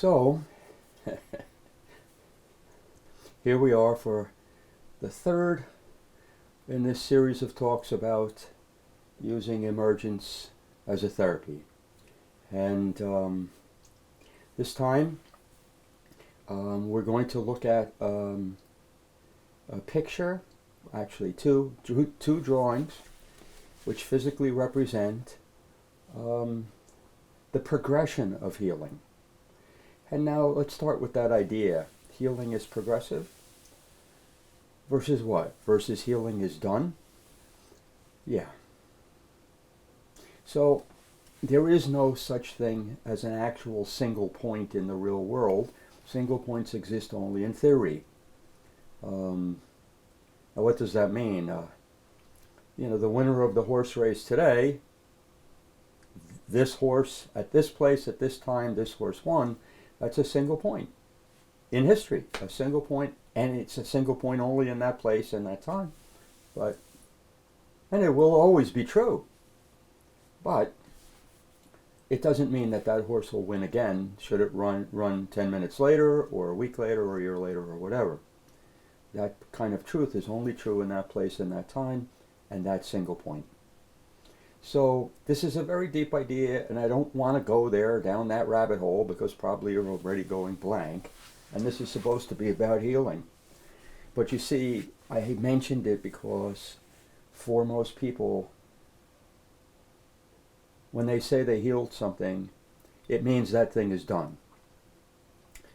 So, here we are for the third in this series of talks about using emergence as a therapy. And this time we're going to look at a picture, actually two drawings, which physically represent the progression of healing. And now let's start with that idea. Healing is progressive versus what? Versus healing is done? Yeah. So there is no such thing as an actual single point in the real world. Single points exist only in theory. Now what does that mean? The winner of the horse race today, this horse at this place at this time, this horse won. That's a single point in history, a single point, and it's a single point only in that place and that time. And it will always be true. But it doesn't mean that that horse will win again should it run 10 minutes later or a week later or a year later or whatever. That kind of truth is only true in that place and that time and that single point. So this is a very deep idea, and I don't want to go there down that rabbit hole because probably you're already going blank. And this is supposed to be about healing. But you see, I mentioned it because for most people, when they say they healed something, it means that thing is done.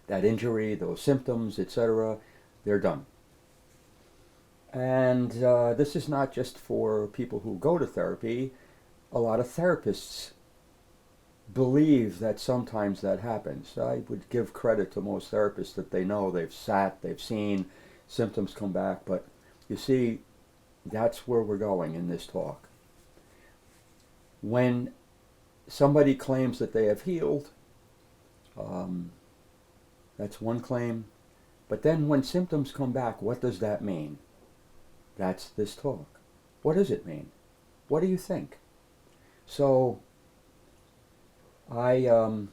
That injury, those symptoms, etc., they're done. And this is not just for people who go to therapy. A lot of therapists believe that sometimes that happens. I would give credit to most therapists that they know, they've seen symptoms come back, but you see, that's where we're going in this talk. When somebody claims that they have healed, that's one claim, but then when symptoms come back, what does that mean? That's this talk. What does it mean? What do you think? So, I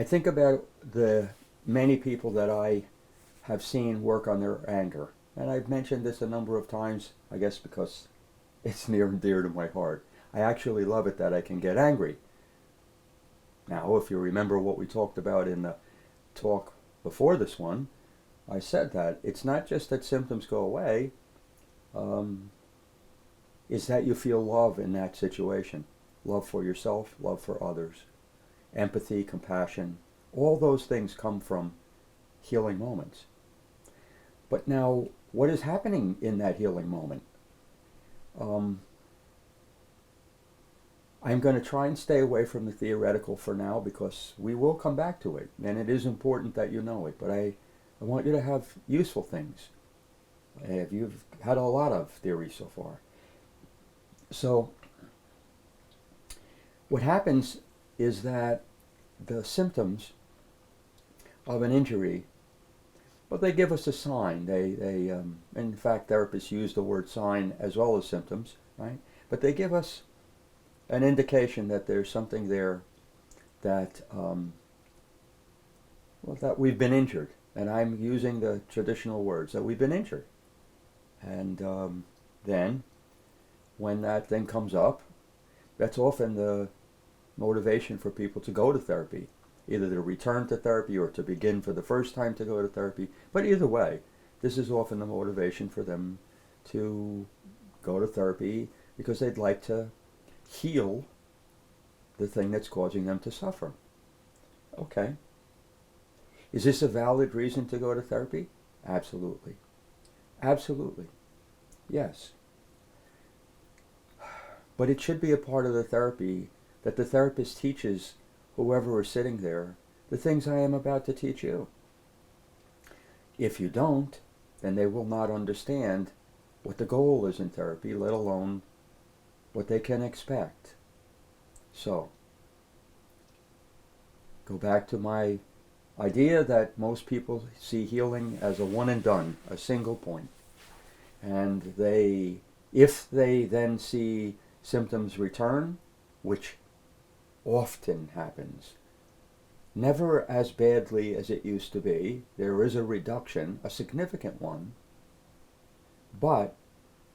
think about the many people that I have seen work on their anger. And I've mentioned this a number of times, I guess because it's near and dear to my heart. I actually love it that I can get angry. Now, if you remember what we talked about in the talk before this one, I said that it's not just that symptoms go away, is that you feel love in that situation. Love for yourself, love for others, empathy, compassion. All those things come from healing moments. But now, what is happening in that healing moment? I'm going to try and stay away from the theoretical for now because we will come back to it, and it is important that you know it. But I want you to have useful things. You've had a lot of theory so far. So what happens is that the symptoms of an injury, well, they give us a sign. In fact, therapists use the word sign as well as symptoms, right? But they give us an indication that there's something there that that we've been injured. And I'm using the traditional words, that we've been injured. And then, when that thing comes up, that's often the motivation for people to go to therapy, either to return to therapy or to begin for the first time to go to therapy. But either way, this is often the motivation for them to go to therapy because they'd like to heal the thing that's causing them to suffer. Okay. Is this a valid reason to go to therapy? Absolutely. Absolutely. Yes. But it should be a part of the therapy that the therapist teaches whoever is sitting there the things I am about to teach you. If you don't, then they will not understand what the goal is in therapy, let alone what they can expect. So, go back to my idea that most people see healing as a one and done, a single point. And if they then see symptoms return, which often happens. Never as badly as it used to be. There is a reduction, a significant one, but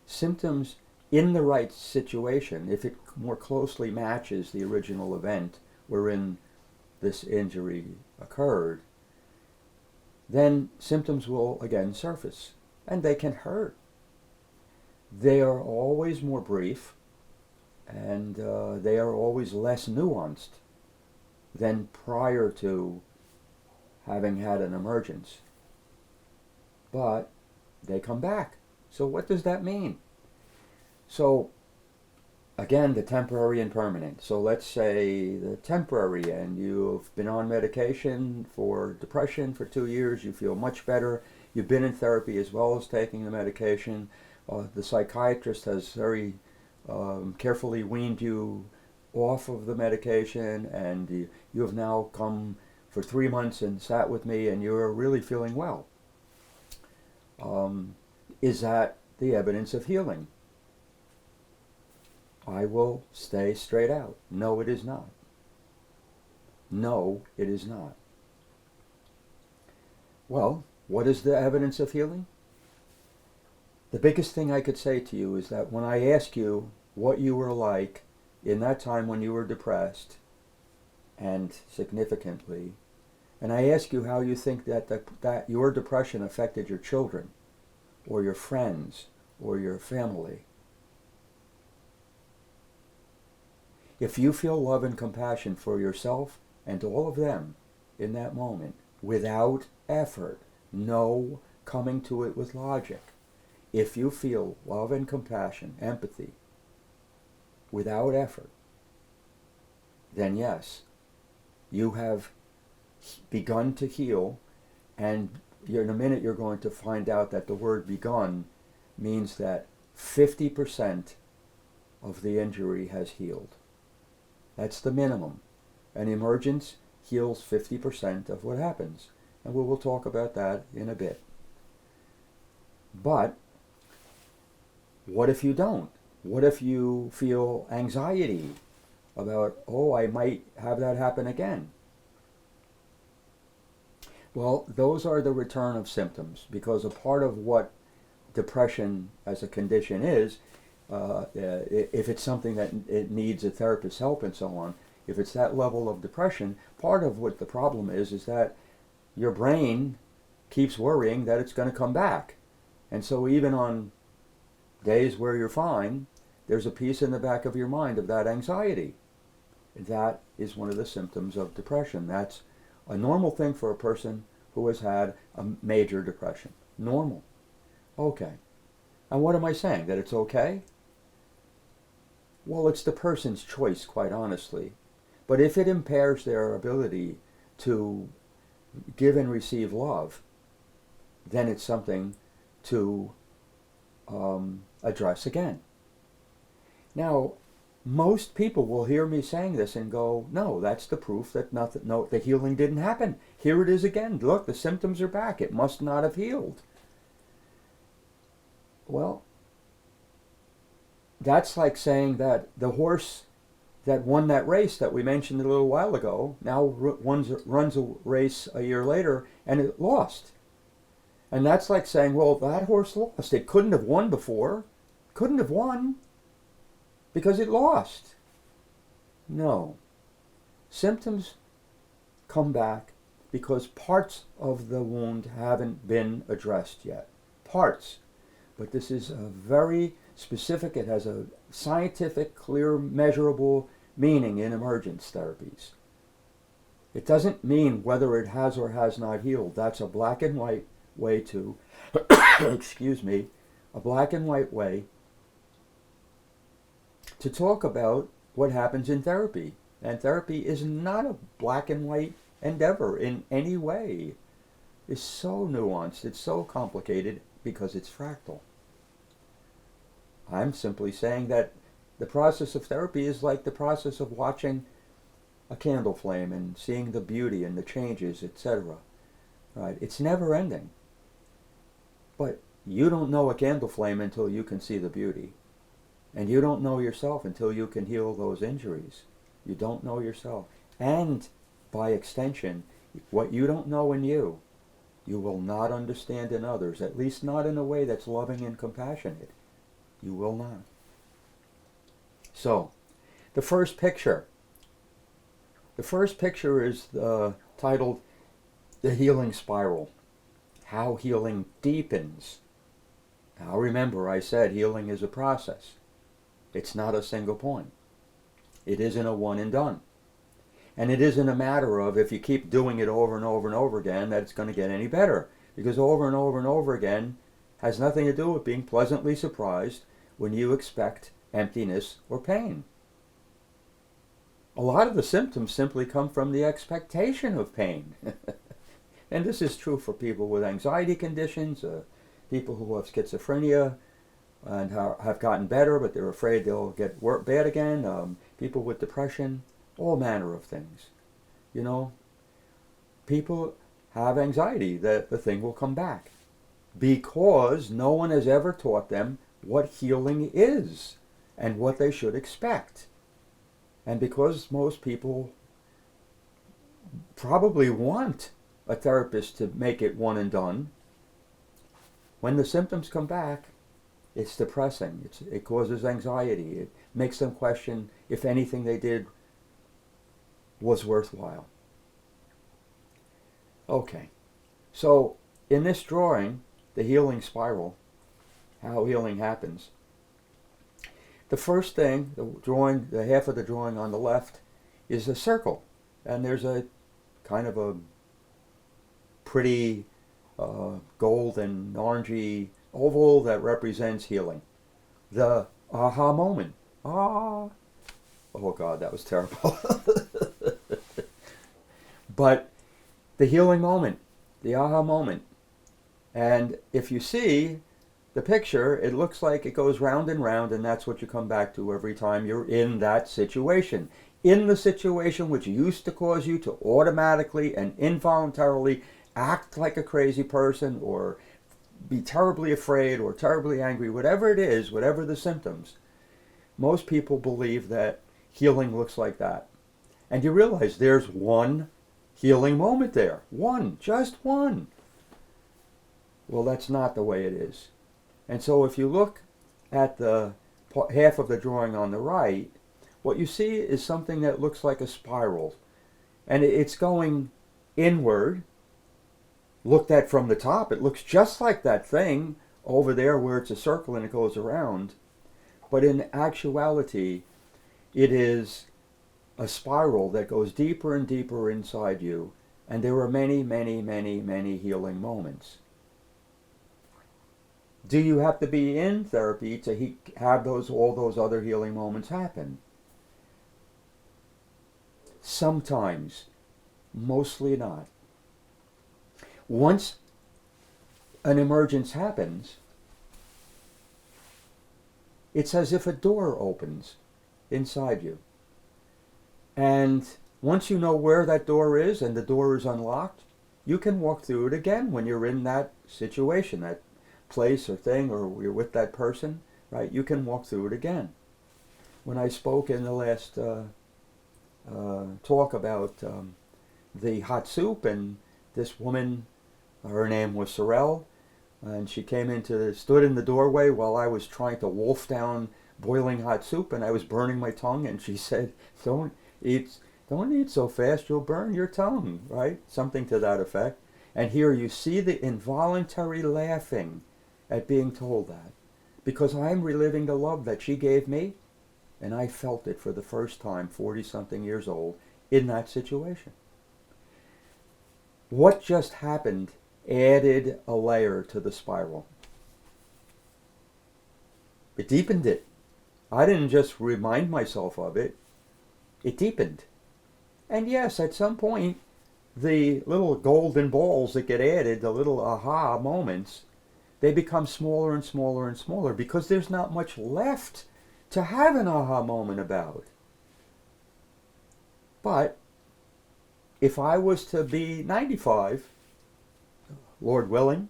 symptoms in the right situation, if it more closely matches the original event wherein this injury occurred, then symptoms will again surface, and they can hurt. They are always more brief, and they are always less nuanced than prior to having had an emergence. But they come back. So what does that mean? So again, the temporary and permanent. So let's say the temporary, and you've been on medication for depression for 2 years, you feel much better, you've been in therapy as well as taking the medication, the psychiatrist has very carefully weaned you off of the medication, and you have now come for 3 months and sat with me, and you're really feeling well. Is that the evidence of healing? I will stay straight out. No, it is not. No, it is not. Well, what is the evidence of healing? The biggest thing I could say to you is that when I ask you what you were like in that time when you were depressed, and significantly, and I ask you how you think that your depression affected your children, or your friends, or your family. If you feel love and compassion for yourself and all of them in that moment, without effort, no coming to it with logic, if you feel love and compassion, empathy, without effort, then yes, you have begun to heal, and in a minute you're going to find out that the word begun means that 50% of the injury has healed. That's the minimum. An emergence heals 50% of what happens, and we will talk about that in a bit. But what if you don't? What if you feel anxiety about, oh, I might have that happen again? Well, those are the return of symptoms, because a part of what depression as a condition is, if it's something that it needs a therapist's help and so on, if it's that level of depression, part of what the problem is that your brain keeps worrying that it's going to come back. And so even on days where you're fine, there's a piece in the back of your mind of that anxiety. That is one of the symptoms of depression. That's a normal thing for a person who has had a major depression. Normal. Okay. And what am I saying? That it's okay? Well, it's the person's choice, quite honestly. But if it impairs their ability to give and receive love, then it's something to address again. Now, most people will hear me saying this and go, no, that's the proof that the healing didn't happen. Here it is again. Look, the symptoms are back. It must not have healed. Well, that's like saying that the horse that won that race that we mentioned a little while ago now runs a race a year later and it lost. And that's like saying, well, that horse lost. It couldn't have won before. Couldn't have won because it lost. No. Symptoms come back because parts of the wound haven't been addressed yet. Parts. But this is a very specific, it has a scientific, clear, measurable meaning in emergence therapies. It doesn't mean whether it has or has not healed. That's a black and white way to, excuse me, a black and white way to talk about what happens in therapy. And therapy is not a black and white endeavor in any way. It's so nuanced, it's so complicated because it's fractal. I'm simply saying that the process of therapy is like the process of watching a candle flame and seeing the beauty and the changes, etc. Right? It's never ending. But you don't know a candle flame until you can see the beauty. And you don't know yourself until you can heal those injuries. You don't know yourself. And by extension, what you don't know in you, you will not understand in others, at least not in a way that's loving and compassionate. You will not. So, the first picture. The first picture is titled The Healing Spiral. How healing deepens. Now remember, I said healing is a process. It's not a single point. It isn't a one and done. And it isn't a matter of if you keep doing it over and over and over again that it's going to get any better. Because over and over and over again has nothing to do with being pleasantly surprised when you expect emptiness or pain. A lot of the symptoms simply come from the expectation of pain. And this is true for people with anxiety conditions, people who have schizophrenia and have gotten better, but they're afraid they'll get bad again, people with depression, all manner of things. You know, people have anxiety that the thing will come back because no one has ever taught them what healing is and what they should expect. And because most people probably want a therapist to make it one and done, when the symptoms come back, it's depressing. It causes anxiety. It makes them question if anything they did was worthwhile. Okay, so in this drawing, the healing spiral, how healing happens, the first thing, the half of the drawing on the left, is a circle. And there's a kind of a pretty gold and orangey oval that represents healing. The aha moment. Ah. Oh God, that was terrible. But the healing moment, the aha moment. And if you see the picture, it looks like it goes round and round, and that's what you come back to every time you're in that situation. In the situation which used to cause you to automatically and involuntarily act like a crazy person or be terribly afraid or terribly angry, whatever it is, whatever the symptoms, most people believe that healing looks like that. And you realize there's one healing moment there. One, just one. Well, that's not the way it is. And so if you look at the half of the drawing on the right, what you see is something that looks like a spiral. And it's going inward. Looked at from the top, it looks just like that thing over there where it's a circle and it goes around. But in actuality, it is a spiral that goes deeper and deeper inside you. And there are many, many, many, many healing moments. Do you have to be in therapy to have all those other healing moments happen? Sometimes, mostly not. Once an emergence happens, it's as if a door opens inside you. And once you know where that door is and the door is unlocked, you can walk through it again when you're in that situation, that place or thing, or you're with that person, right? You can walk through it again. When I spoke in the last talk about the hot soup, and this woman, her name was Sorrel, and she stood in the doorway while I was trying to wolf down boiling hot soup, and I was burning my tongue, and she said, don't eat so fast, you'll burn your tongue, right? Something to that effect. And here you see the involuntary laughing at being told that, because I'm reliving the love that she gave me, and I felt it for the first time, 40-something years old, in that situation. What just happened added a layer to the spiral. It deepened it. I didn't just remind myself of it. It deepened. And yes, at some point, the little golden balls that get added, the little aha moments, they become smaller and smaller and smaller because there's not much left to have an aha moment about. But if I was to be 95, Lord willing,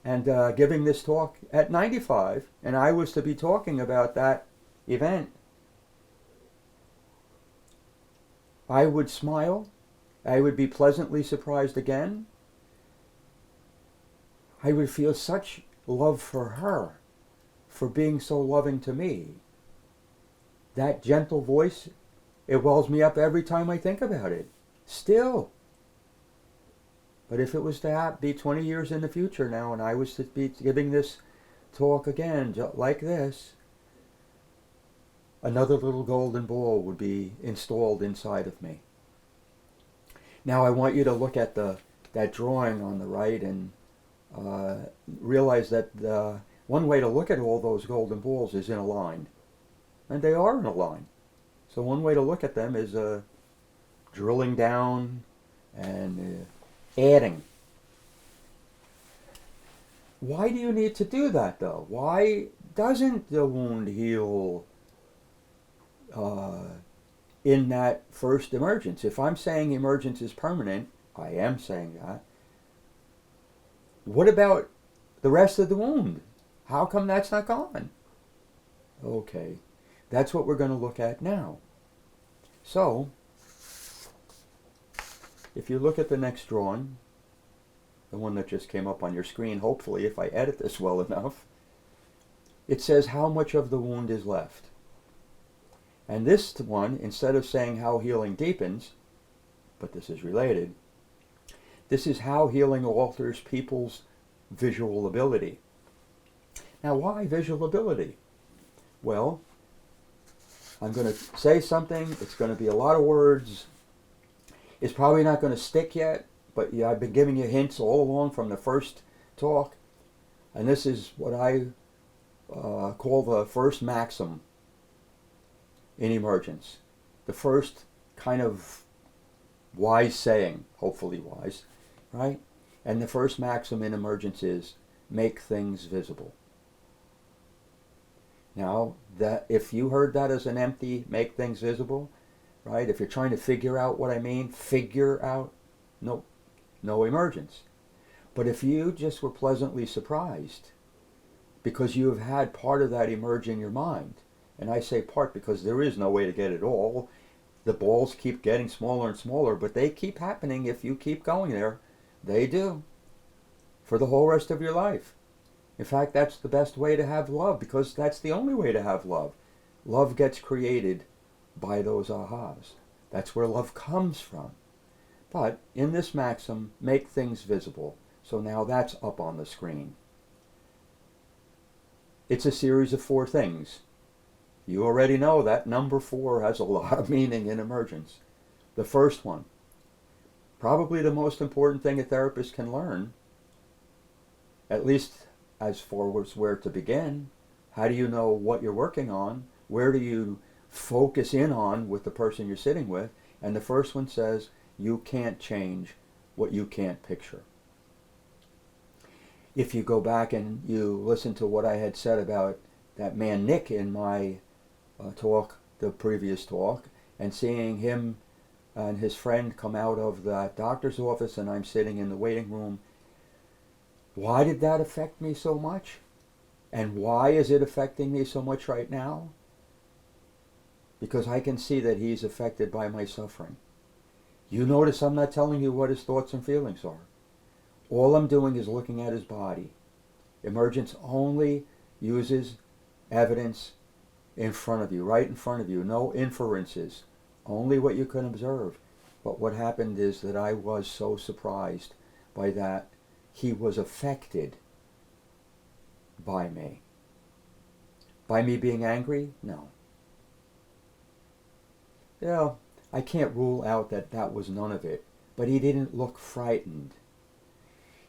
and giving this talk at 95, and I was to be talking about that event, I would smile. I would be pleasantly surprised again. I would feel such love for her, for being so loving to me. That gentle voice, it wells me up every time I think about it. Still. But if it was to be 20 years in the future now, and I was to be giving this talk again, like this, another little golden ball would be installed inside of me. Now I want you to look at that drawing on the right and realize that one way to look at all those golden balls is in a line. And they are in a line. So one way to look at them is drilling down and adding. Why do you need to do that, though? Why doesn't the wound heal in that first emergence? If I'm saying emergence is permanent, I am saying that. What about the rest of the wound? How come that's not gone? Okay, that's what we're going to look at now. So, if you look at the next drawing, the one that just came up on your screen, hopefully, if I edit this well enough, it says how much of the wound is left. And this one, instead of saying how healing deepens, but this is related, this is how healing alters people's visual ability. Now, why visual ability? Well, I'm going to say something. It's going to be a lot of words. It's probably not going to stick yet, but yeah, I've been giving you hints all along from the first talk. And this is what I call the first maxim in emergence. The first kind of wise saying, hopefully wise, right? And the first maxim in emergence is, make things visible. Now, that if you heard that as an empty, make things visible, right? If you're trying to figure out what I mean, figure out, no emergence. But if you just were pleasantly surprised because you have had part of that emerge in your mind, and I say part because there is no way to get it all, the balls keep getting smaller and smaller, but they keep happening if you keep going there. They do. For the whole rest of your life. In fact, that's the best way to have love, because that's the only way to have love. Love gets created by those ahas. That's where love comes from. But in this maxim, make things visible. So now that's up on the screen. It's a series of 4 things. You already know that number 4 has a lot of meaning in emergence. The first one, probably the most important thing a therapist can learn, at least as far as where to begin. How do you know what you're working on? Where do you focus in on with the person you're sitting with? And the first one says, you can't change what you can't picture. If you go back and you listen to what I had said about that man Nick in my talk, the previous talk, and seeing him and his friend come out of the doctor's office and I'm sitting in the waiting room, why did that affect me so much? And why is it affecting me so much right now? Because I can see that he's affected by my suffering. You notice I'm not telling you what his thoughts and feelings are. All I'm doing is looking at his body. Emergence only uses evidence in front of you, right in front of you. No inferences, only what you can observe. But what happened is that I was so surprised by that. He was affected by me. By me being angry? No. Yeah, I can't rule out that that was none of it, but he didn't look frightened.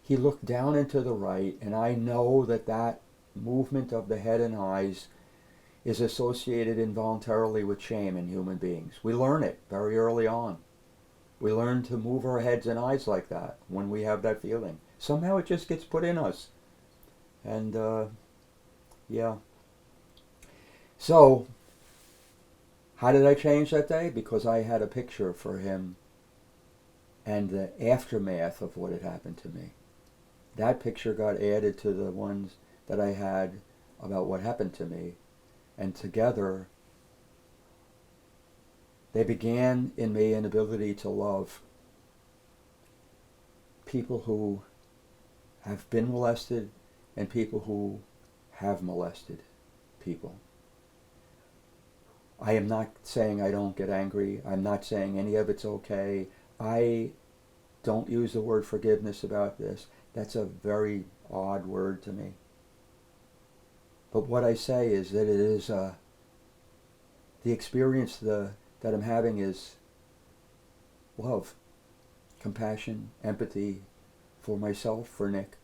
He looked down and to the right, and I know that that movement of the head and eyes is associated involuntarily with shame in human beings. We learn it very early on. We learn to move our heads and eyes like that when we have that feeling. Somehow it just gets put in us. And, yeah. So, how did I change that day? Because I had a picture for him and the aftermath of what had happened to me. that picture got added to the ones that I had about what happened to me. And together, they began in me an ability to love people who have been molested and people who have molested people. I am not saying I don't get angry. I'm not saying any of it's okay. I don't use the word forgiveness about this. That's a very odd word to me. But what I say is that it is the experience that I'm having is love, compassion, empathy for myself, for Nick,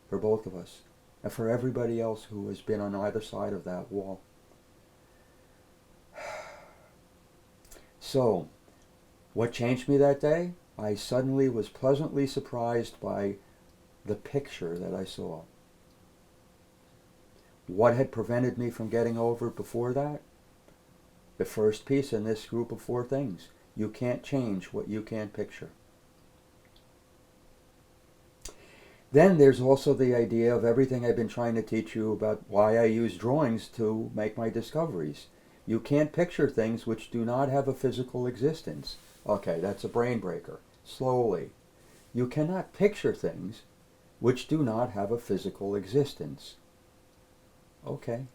for both of us, and for everybody else who has been on either side of that wall. So, what changed me that day? I suddenly was pleasantly surprised by the picture that I saw. What had prevented me from getting over before that? The first piece in this group of 4 things. You can't change what you can't picture. Then there's also the idea of everything I've been trying to teach you about why I use drawings to make my discoveries. You can't picture things which do not have a physical existence. Okay, that's a brain breaker. Slowly. You cannot picture things which do not have a physical existence. Okay.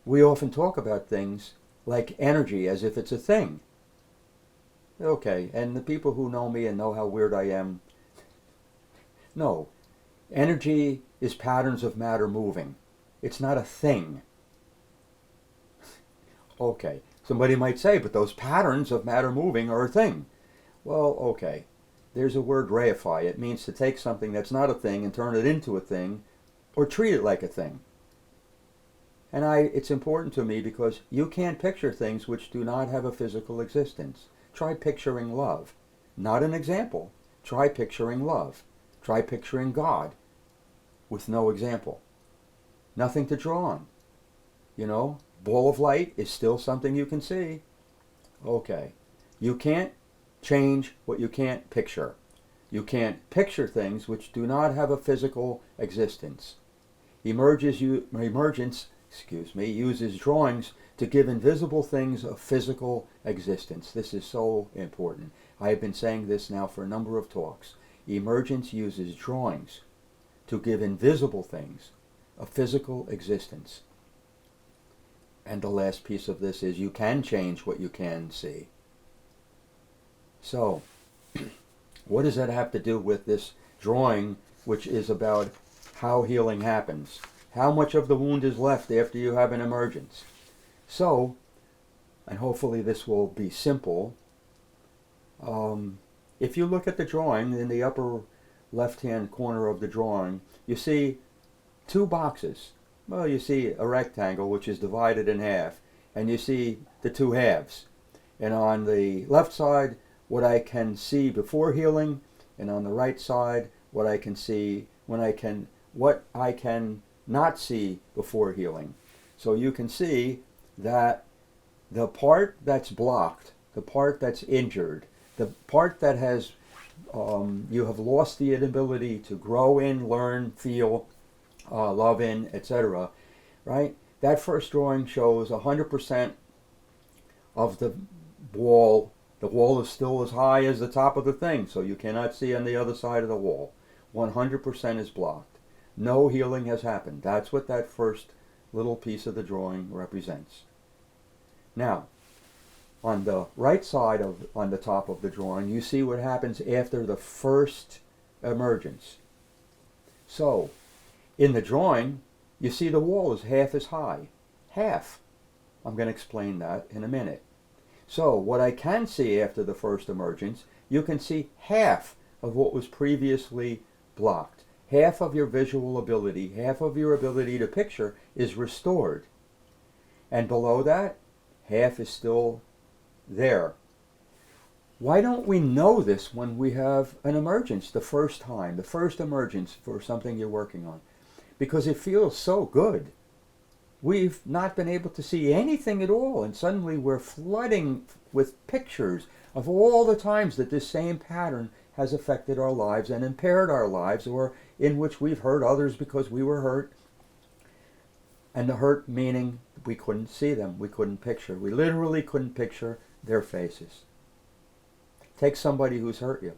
We often talk about things like energy as if it's a thing. Okay, and the people who know me and know how weird I am, no. Energy is patterns of matter moving. It's not a thing. Okay, somebody might say, but those patterns of matter moving are a thing. Well, okay. There's a word reify. It means to take something that's not a thing and turn it into a thing, or treat it like a thing. And it's important to me because you can't picture things which do not have a physical existence. Try picturing love. Not an example. Try picturing love. Try picturing God with no example. Nothing to draw on. You know, ball of light is still something you can see. Okay. You can't change what you can't picture. You can't picture things which do not have a physical existence. Emergence uses drawings to give invisible things a physical existence. This is so important. I have been saying this now for a number of talks. Emergence uses drawings to give invisible things a physical existence. And the last piece of this is you can change what you can see. So, what does that have to do with this drawing, which is about how healing happens? How much of the wound is left after you have an emergence? So, and hopefully this will be simple, if you look at the drawing, in the upper left-hand corner of the drawing, you see 2 boxes. Well, you see a rectangle which is divided in half, and you see the 2 halves. And on the left side, what I can see before healing, and on the right side, what I can see what I can not see before healing. So you can see that the part that's blocked, the part that's injured, the part that has you have lost the ability to grow in, learn, feel, love in, etc. Right? That first drawing shows 100% of the wall. The wall is still as high as the top of the thing, so you cannot see on the other side of the wall. 100% is blocked. No healing has happened. That's what that first little piece of the drawing represents. Now, on the right side on the top of the drawing, you see what happens after the first emergence. So, in the drawing, you see the wall is half as high. Half. I'm going to explain that in a minute. So, what I can see after the first emergence, you can see half of what was previously blocked. Half of your visual ability, half of your ability to picture is restored. And below that, half is still there. Why don't we know this when we have an emergence the first time, the first emergence for something you're working on? Because it feels so good. We've not been able to see anything at all, and suddenly we're flooding with pictures of all the times that this same pattern has affected our lives and impaired our lives, or in which we've hurt others because we were hurt. And the hurt meaning we couldn't see them, we couldn't picture. We literally couldn't picture their faces. Take somebody who's hurt you.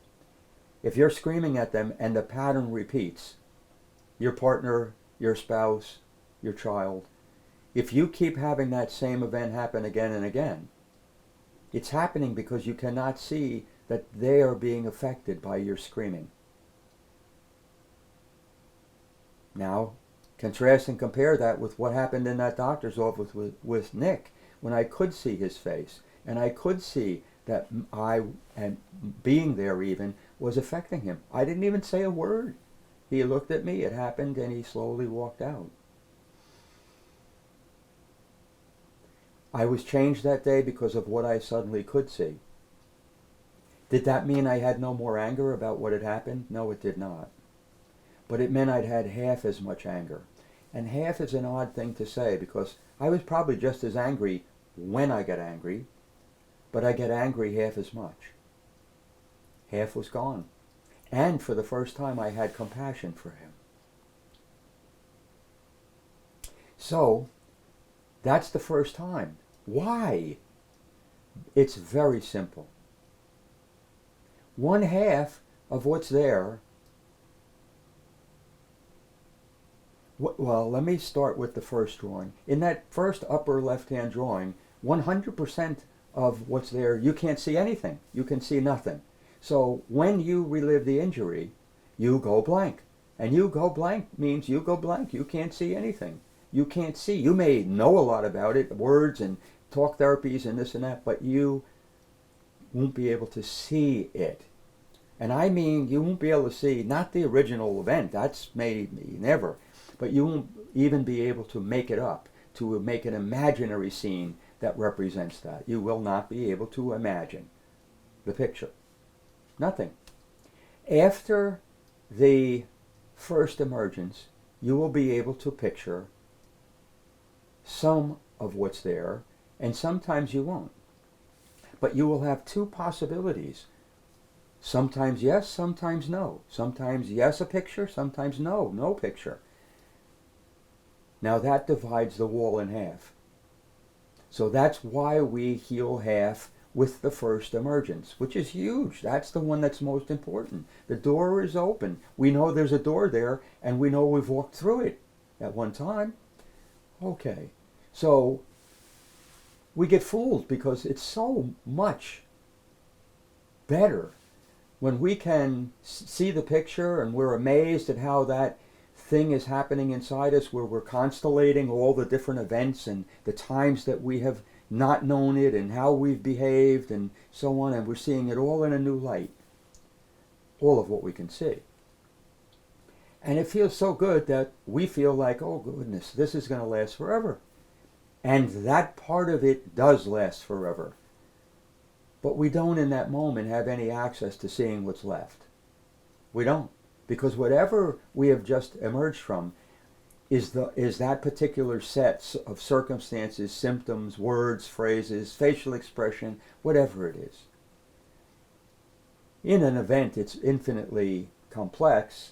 If you're screaming at them and the pattern repeats, your partner, your spouse, your child, if you keep having that same event happen again and again, it's happening because you cannot see that they are being affected by your screaming. Now, contrast and compare that with what happened in that doctor's office with Nick, when I could see his face, and I could see that I, and being there even, was affecting him. I didn't even say a word. He looked at me, it happened, and he slowly walked out. I was changed that day because of what I suddenly could see. Did that mean I had no more anger about what had happened? No, it did not. But it meant I'd had half as much anger. And half is an odd thing to say, because I was probably just as angry when I got angry, but I get angry half as much. Half was gone. And for the first time I had compassion for him. So, that's the first time. Why? It's very simple. One half of what's there. Well, let me start with the first drawing. In that first upper left-hand drawing, 100% of what's there, you can't see anything. You can see nothing. So when you relive the injury, you go blank. And you go blank means you go blank. You can't see anything. You can't see. You may know a lot about it, words and talk therapies and this and that, but you won't be able to see it. And I mean, you won't be able to see, not the original event, that's maybe never, but you won't even be able to make it up, to make an imaginary scene that represents that. You will not be able to imagine the picture. Nothing. After the first emergence, you will be able to picture some of what's there, and sometimes you won't. But you will have two possibilities. Sometimes yes, sometimes no. Sometimes yes, a picture, sometimes no, no picture. Now that divides the wall in half. So that's why we heal half with the first emergence, which is huge. That's the one that's most important. The door is open. We know there's a door there, and we know we've walked through it at one time. Okay, so we get fooled because it's so much better when we can see the picture and we're amazed at how that thing is happening inside us, where we're constellating all the different events and the times that we have not known it and how we've behaved and so on, and we're seeing it all in a new light, all of what we can see. And it feels so good that we feel like, oh goodness, this is going to last forever. And that part of it does last forever. But we don't in that moment have any access to seeing what's left. We don't. Because whatever we have just emerged from is that particular set of circumstances, symptoms, words, phrases, facial expression, whatever it is. In an event, it's infinitely complex,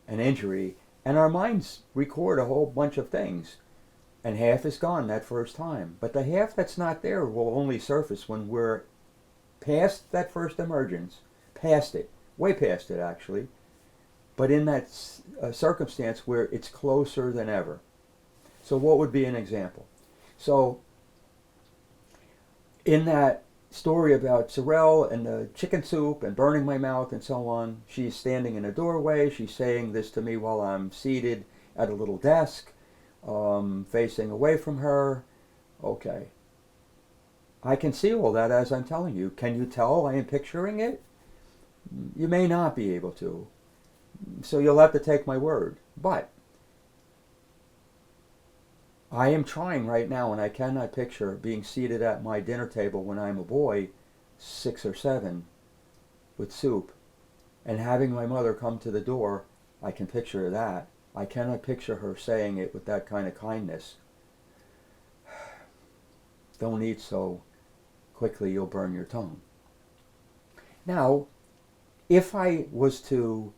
an injury, and our minds record a whole bunch of things. And half is gone that first time. But the half that's not there will only surface when we're past that first emergence, past it, way past it actually, but in that circumstance where it's closer than ever. So what would be an example? So in that story about Sorrel and the chicken soup and burning my mouth and so on, she's standing in a doorway, she's saying this to me while I'm seated at a little desk, facing away from her. Okay. I can see all that as I'm telling you. Can you tell I am picturing it? You may not be able to. So you'll have to take my word. But I am trying right now, and I cannot picture being seated at my dinner table when I'm a boy, 6 or 7, with soup, and having my mother come to the door. I can picture that. I cannot picture her saying it with that kind of kindness. Don't eat so quickly, you'll burn your tongue. Now, if I was to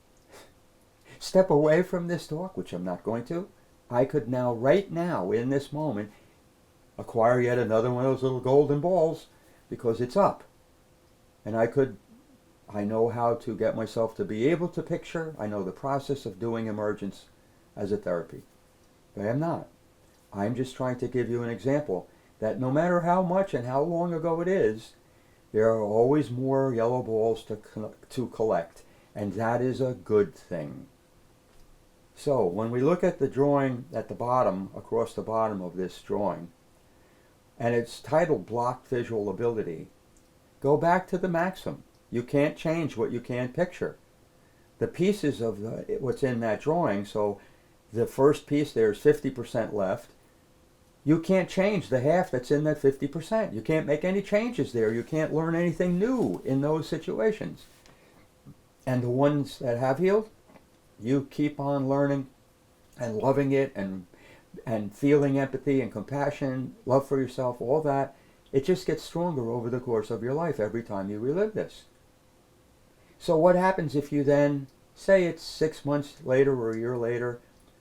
step away from this talk, which I'm not going to, I could now, right now, in this moment, acquire yet another one of those little golden balls because it's up. And I know how to get myself to be able to picture. I know the process of doing emergence as a therapy. But I'm not. I'm just trying to give you an example that no matter how much and how long ago it is, there are always more yellow balls to collect. And that is a good thing. So when we look at the drawing at the bottom, across the bottom of this drawing, and it's titled Blocked Visual Ability, go back to the maxim. You can't change what you can't picture. The pieces of what's in that drawing, so the first piece there's 50% left. You can't change the half that's in that 50%. You can't make any changes there. You can't learn anything new in those situations. And the ones that have healed, you keep on learning and loving it and feeling empathy and compassion, love for yourself, all that. It just gets stronger over the course of your life every time you relive this. So what happens if you then, say it's 6 months later or a year later,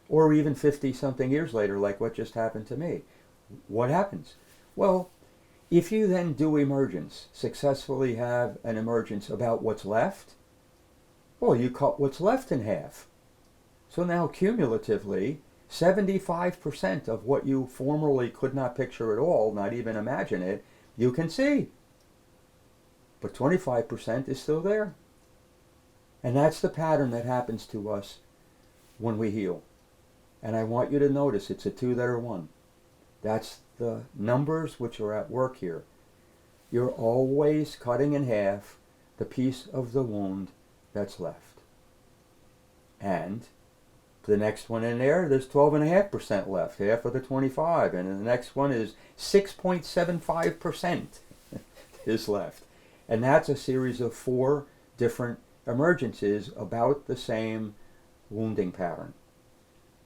or even 50-something years later, like what just happened to me? What happens? Well, if you then do emergence, successfully have an emergence about what's left, well, you cut what's left in half. So now cumulatively, 75% of what you formerly could not picture at all, not even imagine it, you can see. But 25% is still there. And that's the pattern that happens to us when we heal. And I want you to notice it's a 2 that are 1. That's the numbers which are at work here. You're always cutting in half the piece of the wound that's left. And the next one in there's 12.5% left, half of the 25. And the next one is 6.75% is left. And that's a series of 4 different emergences about the same wounding pattern.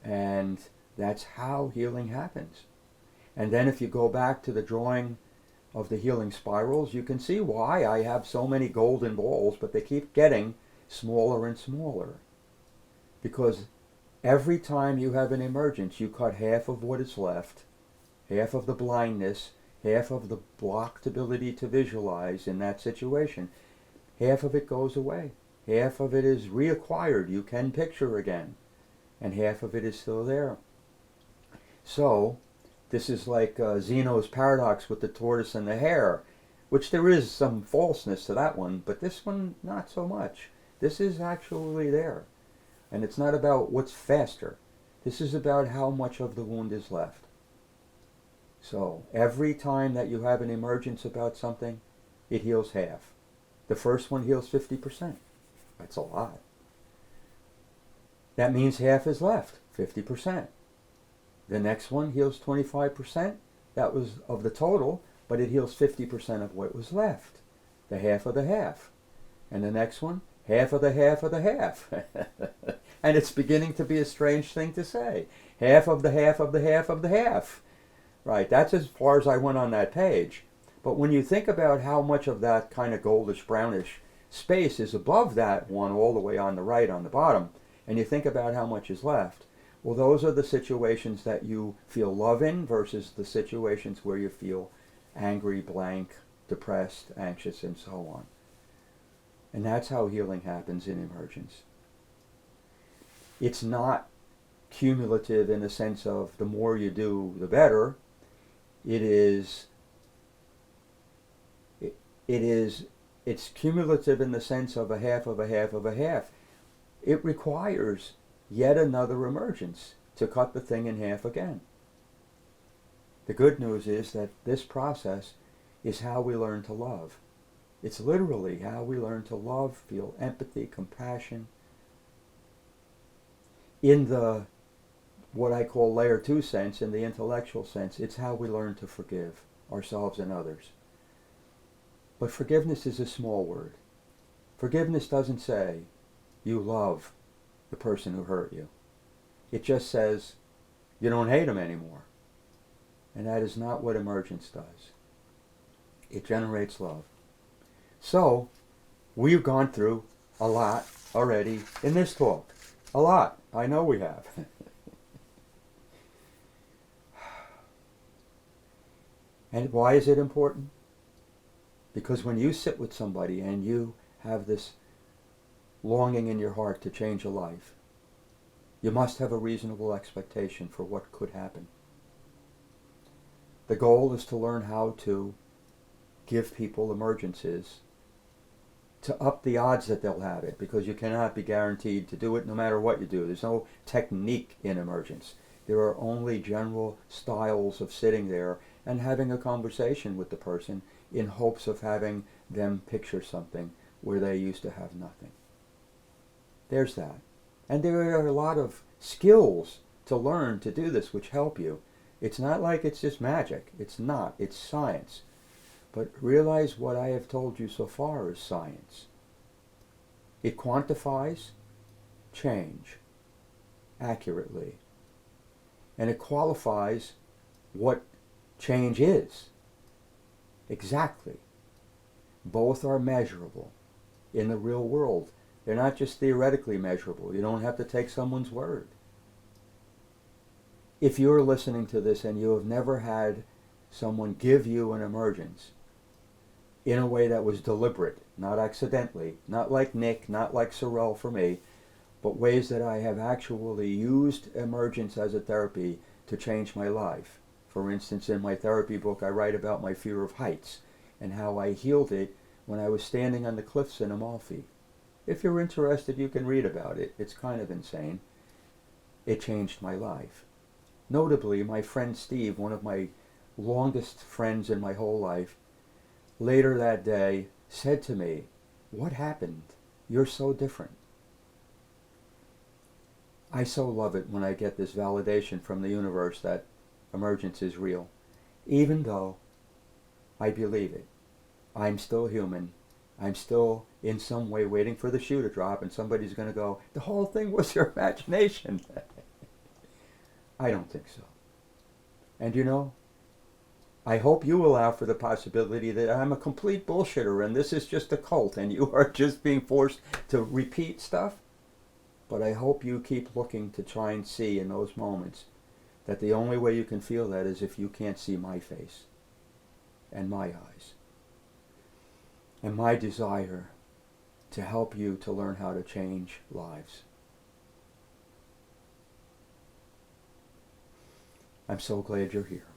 And that's how healing happens. And then if you go back to the drawing of the healing spirals, you can see why I have so many golden balls, but they keep getting smaller and smaller. Because every time you have an emergence, you cut half of what is left, half of the blindness, half of the blocked ability to visualize in that situation. Half of it goes away. Half of it is reacquired. You can picture again. And half of it is still there. So, this is like Zeno's paradox with the tortoise and the hare, which there is some falseness to that one, but this one, not so much. This is actually there. And it's not about what's faster. This is about how much of the wound is left. So, every time that you have an emergence about something, it heals half. The first one heals 50%. That's a lot. That means half is left, 50%. The next one heals 25%. That was of the total, but it heals 50% of what was left. The half of the half. And the next one, half of the half of the half. And it's beginning to be a strange thing to say. Half of the half of the half of the half. Right, that's as far as I went on that page. But when you think about how much of that kind of goldish brownish space is above that one all the way on the right on the bottom, and you think about how much is left, well, those are the situations that you feel love in versus the situations where you feel angry, blank, depressed, anxious, and so on. And that's how healing happens in emergence. It's not cumulative in the sense of the more you do, the better. It's cumulative in the sense of a half of a half of a half. It requires yet another emergence to cut the thing in half again. The good news is that this process is how we learn to love. It's literally how we learn to love, feel empathy, compassion. In the, what I call layer 2 sense, in the intellectual sense, it's how we learn to forgive ourselves and others. But forgiveness is a small word. Forgiveness doesn't say, you love the person who hurt you. It just says, you don't hate him anymore. And that is not what emergence does. It generates love. So, We've gone through a lot already in this talk. A lot. I know we have. And why is it important? Because when you sit with somebody and you have this longing in your heart to change a life, you must have a reasonable expectation for what could happen. The goal is to learn how to give people emergences to up the odds that they'll have it, because you cannot be guaranteed to do it no matter what you do. There's no technique in emergence. There are only general styles of sitting there and having a conversation with the person in hopes of having them picture something where they used to have nothing. There's that. And there are a lot of skills to learn to do this which help you. It's not like it's just magic. It's not. It's science. But realize what I have told you so far is science. It quantifies change accurately. And it qualifies what change is. Exactly. Both are measurable in the real world. They're not just theoretically measurable. You don't have to take someone's word. If you're listening to this and you have never had someone give you an emergence in a way that was deliberate, not accidentally, not like Nick, not like Sorrel for me, but ways that I have actually used emergence as a therapy to change my life. For instance, in my therapy book, I write about my fear of heights and how I healed it when I was standing on the cliffs in Amalfi. If you're interested, you can read about it. It's kind of insane. It changed my life. Notably, my friend Steve, one of my longest friends in my whole life, later that day said to me, "What happened? You're so different." I so love it when I get this validation from the universe that emergence is real. Even though I believe it, I'm still human. I'm still in some way waiting for the shoe to drop and somebody's going to go, "The whole thing was your imagination." I don't think so. And you know, I hope you allow for the possibility that I'm a complete bullshitter and this is just a cult and you are just being forced to repeat stuff. But I hope you keep looking to try and see in those moments that the only way you can feel that is if you can't see my face and my eyes and my desire to help you to learn how to change lives. I'm so glad you're here.